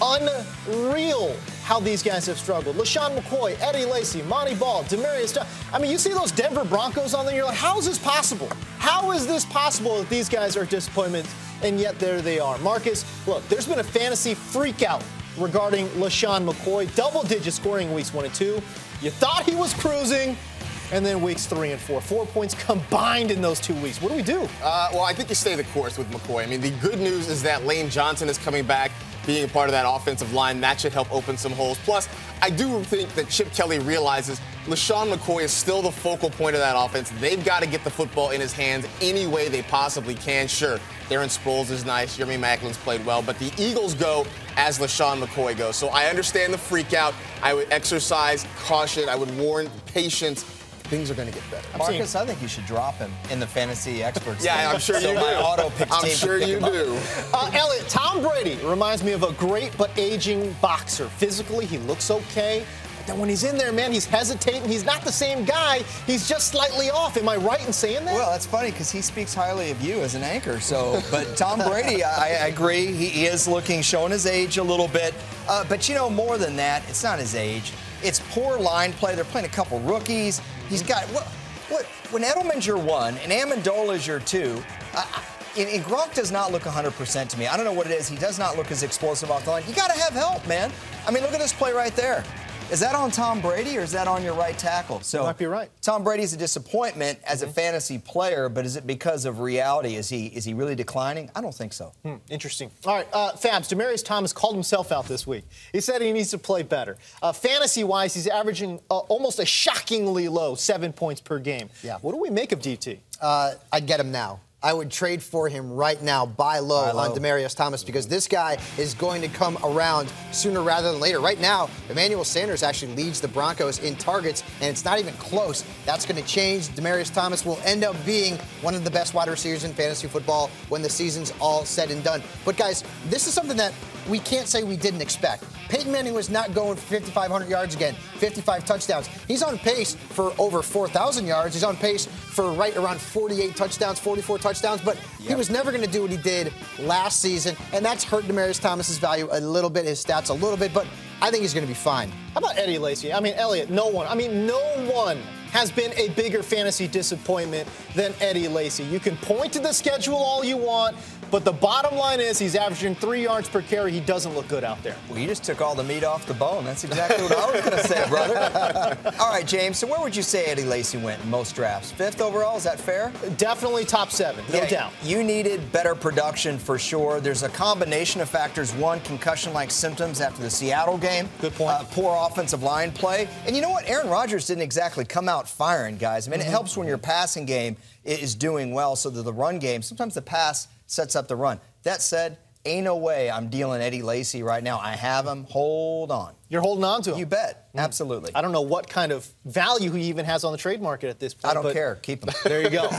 unreal how these guys have struggled. LeSean McCoy, Eddie Lacy, Monty Ball, Demaryius Thomas. I mean, you see those Denver Broncos on there, you're like, how is this possible? How is this possible that these guys are disappointments, and yet there they are? Marcus, look, there's been a fantasy freakout regarding LeSean McCoy. Double-digit scoring in weeks 1 and 2. You thought he was cruising, and then weeks 3 and 4. 4 points combined in those 2 weeks. What do we do? Well, I think you stay the course with McCoy. I mean, the good news is that Lane Johnson is coming back, being a part of that offensive line. That should help open some holes. Plus, I do think that Chip Kelly realizes LeSean McCoy is still the focal point of that offense. They've got to get the football in his hands any way they possibly can. Sure, Darren Sproles is nice. Jeremy Maclin's played well. But the Eagles go as LeSean McCoy goes. So I understand the freak out. I would exercise caution. I would warn patience. Things are going to get better. Marcus, I think you should drop him in the fantasy experts. Yeah, I'm sure you do. I'm sure you do. Elliot, Tom Brady reminds me of a great but aging boxer. Physically, he looks okay. But then when he's in there, man, he's hesitating. He's not the same guy. He's just slightly off. Am I right in saying that? Well, that's funny because he speaks highly of you as an anchor. So, but Tom Brady, I agree. He is showing his age a little bit. But you know, more than that, it's not his age. It's poor line play. They're playing a couple rookies. He's got when Edelman's your 1 and Amendola's your 2. And Gronk does not look 100% to me. I don't know what it is. He does not look as explosive off the line. You got to have help, man. I mean, look at this play right there. Is that on Tom Brady or is that on your right tackle? So you might be right. Tom Brady's a disappointment as a fantasy player, but is it because of reality? Is he really declining? I don't think so. Interesting. All right, Fabs, Demaryius Thomas called himself out this week. He said he needs to play better. Fantasy-wise, he's averaging almost a shockingly low 7 points per game. Yeah. What do we make of DT? I'd get him now. I would trade for him right now, buy low on Demaryius Thomas, because this guy is going to come around sooner rather than later. Right now, Emmanuel Sanders actually leads the Broncos in targets, and it's not even close. That's going to change. Demaryius Thomas will end up being one of the best wide receivers in fantasy football when the season's all said and done. But, guys, this is something that we can't say we didn't expect. Peyton Manning was not going for 5,500 yards again, 55 touchdowns. He's on pace for over 4,000 yards. He's on pace for right around 48 touchdowns, 44 touchdowns. But he was never going to do what he did last season, and that's hurt Demaryius Thomas's value a little bit, his stats a little bit. But I think he's going to be fine. How about Eddie Lacy? I mean, Elliot, no one has been a bigger fantasy disappointment than Eddie Lacy. You can point to the schedule all you want, but the bottom line is he's averaging 3 yards per carry. He doesn't look good out there. Well, you just took all the meat off the bone. That's exactly what I was going to say, brother. All right, James, so where would you say Eddie Lacy went in most drafts? 5th overall, is that fair? Definitely top 7, no doubt. You needed better production for sure. There's a combination of factors. One, concussion-like symptoms after the Seattle game. Good point. Poor offensive line play. And you know what? Aaron Rodgers didn't exactly come out firing, guys. I mean, it helps when your passing game is doing well so that the run game, sometimes the pass sets up the run. That said, ain't no way I'm dealing Eddie Lacy right now. I have him. Hold on. You're holding on to him? You bet. Absolutely. I don't know what kind of value he even has on the trade market at this point. I don't care. Keep him. There you go.